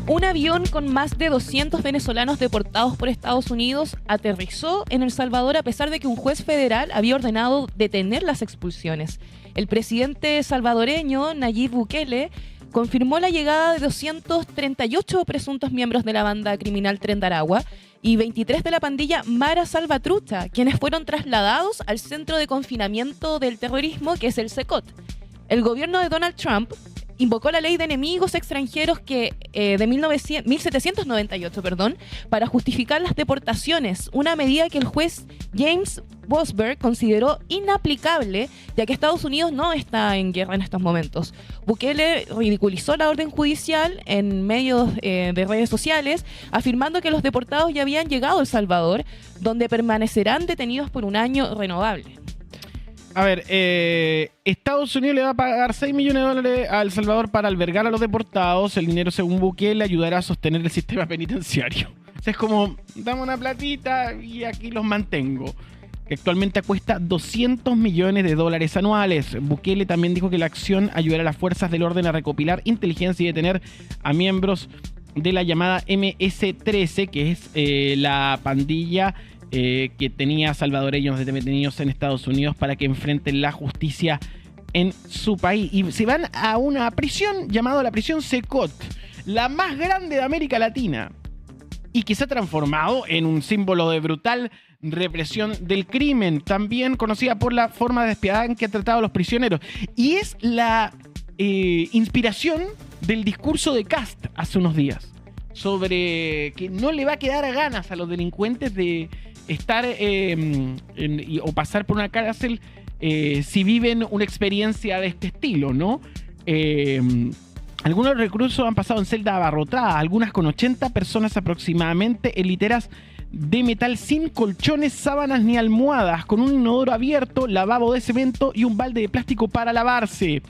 Un avión con más de 200 venezolanos deportados por Estados Unidos aterrizó en El Salvador a pesar de que un juez federal había ordenado detener las expulsiones. El presidente salvadoreño, Nayib Bukele, confirmó la llegada de 238 presuntos miembros de la banda criminal Tren de Aragua y 23 de la pandilla Mara Salvatrucha, quienes fueron trasladados al centro de confinamiento del terrorismo, que es el CECOT. El gobierno de Donald Trump invocó la ley de enemigos extranjeros de 1798, para justificar las deportaciones, una medida que el juez James Bosberg consideró inaplicable, ya que Estados Unidos no está en guerra en estos momentos. Bukele ridiculizó la orden judicial en medios de redes sociales, afirmando que los deportados ya habían llegado a El Salvador, donde permanecerán detenidos por un año renovable. A ver, Estados Unidos le va a pagar $6 millones a El Salvador para albergar a los deportados. El dinero, según Bukele, ayudará a sostener el sistema penitenciario. O sea, es como, dame una platita y aquí los mantengo. Que actualmente cuesta $200 millones anuales. Bukele también dijo que la acción ayudará a las fuerzas del orden a recopilar inteligencia y detener a miembros de la llamada MS-13, que es la pandilla que tenía salvadoreños detenidos en Estados Unidos para que enfrenten la justicia en su país. Y se van a una prisión llamada la prisión CECOT, la más grande de América Latina, y que se ha transformado en un símbolo de brutal represión del crimen, también conocida por la forma despiadada en que ha tratado a los prisioneros. Y es la inspiración del discurso de Kast hace unos días, sobre que no le va a quedar a ganas a los delincuentes de estar o pasar por una cárcel si viven una experiencia de este estilo, ¿no? Algunos reclusos han pasado en celda abarrotada, algunas con 80 personas aproximadamente, en literas de metal sin colchones, sábanas ni almohadas, con un inodoro abierto, lavabo de cemento y un balde de plástico para lavarse.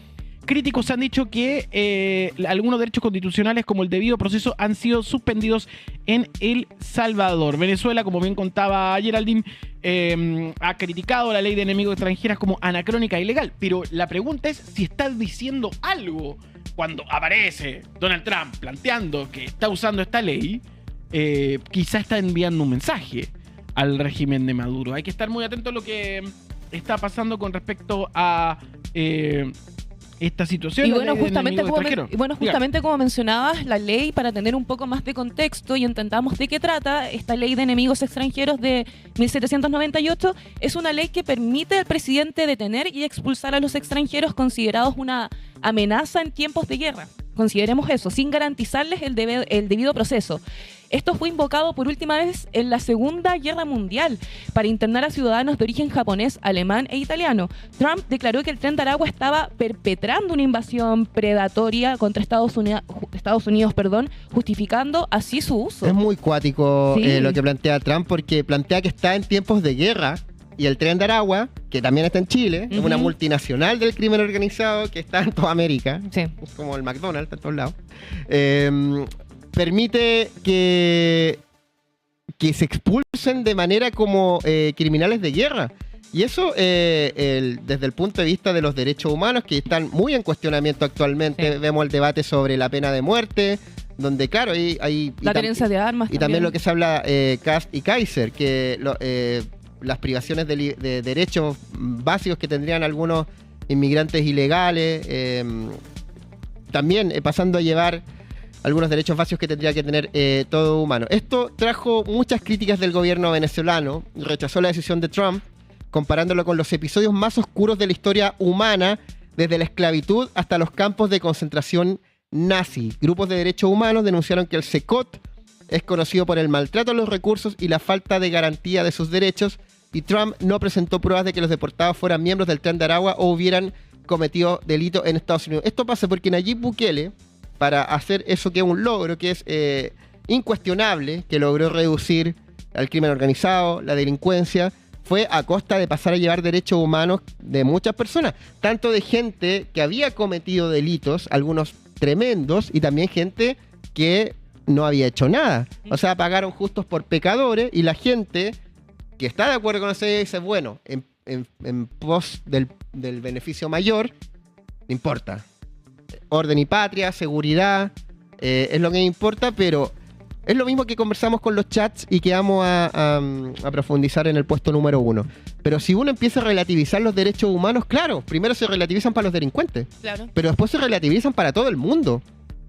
Críticos han dicho que algunos derechos constitucionales como el debido proceso han sido suspendidos en El Salvador. Venezuela, como bien contaba Geraldine, ha criticado la ley de enemigos extranjeros como anacrónica e ilegal. Pero la pregunta es si está diciendo algo cuando aparece Donald Trump planteando que está usando esta ley. Quizá está enviando un mensaje al régimen de Maduro. Hay que estar muy atento a lo que está pasando con respecto a esta situación. Y justamente como mencionabas, la ley, para tener un poco más de contexto y entendamos de qué trata, esta ley de enemigos extranjeros de 1798 es una ley que permite al presidente detener y expulsar a los extranjeros considerados una amenaza en tiempos de guerra. Consideremos eso, sin garantizarles el debido proceso. Esto fue invocado por última vez en la Segunda Guerra Mundial para internar a ciudadanos de origen japonés, alemán e italiano. Trump declaró que el Tren de Aragua estaba perpetrando una invasión predatoria contra Estados Unidos, justificando así su uso. Es muy cuático Sí. Lo que plantea Trump, porque plantea que está en tiempos de guerra. Y el Tren de Aragua, que también está en Chile, es una multinacional del crimen organizado que está en toda América. Sí. Es como el McDonald's, está en todos lados. Permite que se expulsen de manera como criminales de guerra. Y eso, desde el punto de vista de los derechos humanos, que están muy en cuestionamiento actualmente, vemos el debate sobre la pena de muerte, donde, claro, hay la tenencia de armas. Y también lo que se habla Kast y Kaiser, que las privaciones de derechos básicos que tendrían algunos inmigrantes ilegales, también pasando a llevar algunos derechos básicos que tendría que tener todo humano. Esto trajo muchas críticas del gobierno venezolano, rechazó la decisión de Trump, comparándolo con los episodios más oscuros de la historia humana, desde la esclavitud hasta los campos de concentración nazi. Grupos de derechos humanos denunciaron que el CECOT es conocido por el maltrato a los recursos y la falta de garantía de sus derechos, y Trump no presentó pruebas de que los deportados fueran miembros del Tren de Aragua o hubieran cometido delito en Estados Unidos. Esto pasa porque Nayib Bukele, para hacer eso que es un logro, que es incuestionable, que logró reducir al crimen organizado, la delincuencia, fue a costa de pasar a llevar derechos humanos de muchas personas, tanto de gente que había cometido delitos, algunos tremendos, y también gente que no había hecho nada. O sea, pagaron justos por pecadores, y la gente que está de acuerdo con eso dice, bueno, en pos del beneficio mayor, no importa. Orden y patria, seguridad, es lo que me importa, pero es lo mismo que conversamos con los chats y que vamos a profundizar en el puesto número 1. Pero si uno empieza a relativizar los derechos humanos, claro, primero se relativizan para los delincuentes, Claro. pero después se relativizan para todo el mundo.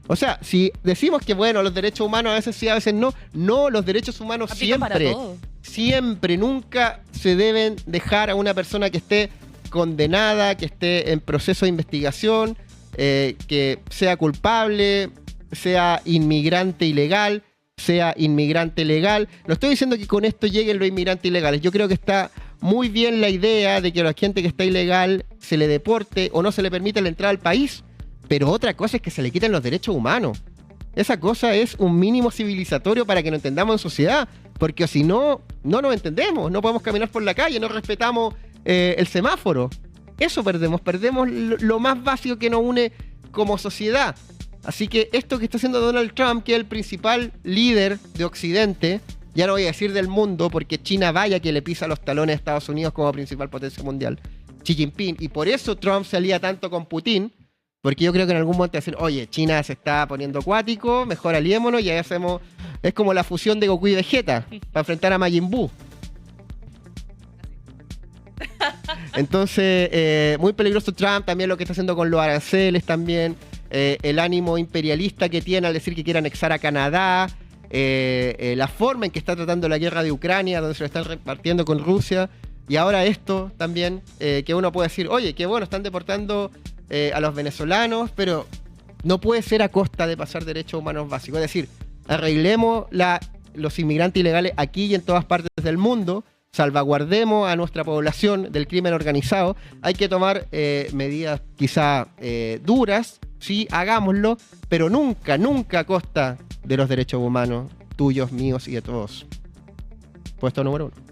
O sea, si decimos que, bueno, los derechos humanos a veces sí, a veces no, no, los derechos humanos Aplican para siempre, todo. siempre, nunca se deben dejar a una persona que esté condenada, que esté en proceso de investigación, que sea culpable, sea inmigrante ilegal, sea inmigrante legal. No estoy diciendo que con esto lleguen los inmigrantes ilegales. Yo creo que está muy bien la idea de que a la gente que está ilegal se le deporte o no se le permite la entrada al país, pero otra cosa es que se le quiten los derechos humanos. Esa cosa es un mínimo civilizatorio para que nos entendamos en sociedad, porque si no, no nos entendemos, no podemos caminar por la calle, no respetamos el semáforo. Eso perdemos lo más básico que nos une como sociedad. Así que esto que está haciendo Donald Trump, que es el principal líder de Occidente, ya no voy a decir del mundo, porque China vaya que le pisa los talones a Estados Unidos como principal potencia mundial, Xi Jinping, y por eso Trump se alía tanto con Putin, porque yo creo que en algún momento decir, oye, China se está poniendo acuático, mejor aliémonos y ahí hacemos, es como la fusión de Goku y Vegeta, para enfrentar a Majin Buu. Entonces, muy peligroso Trump, también lo que está haciendo con los aranceles también, el ánimo imperialista que tiene al decir que quiere anexar a Canadá, la forma en que está tratando la guerra de Ucrania, donde se lo están repartiendo con Rusia, y ahora esto también, que uno puede decir, oye, qué bueno, están deportando a los venezolanos, pero no puede ser a costa de pasar derechos humanos básicos. Es decir, arreglemos los inmigrantes ilegales aquí y en todas partes del mundo, salvaguardemos a nuestra población del crimen organizado. Hay que tomar medidas quizá duras, sí, hagámoslo, pero nunca, nunca a costa de los derechos humanos tuyos, míos y de todos. Puesto número 1.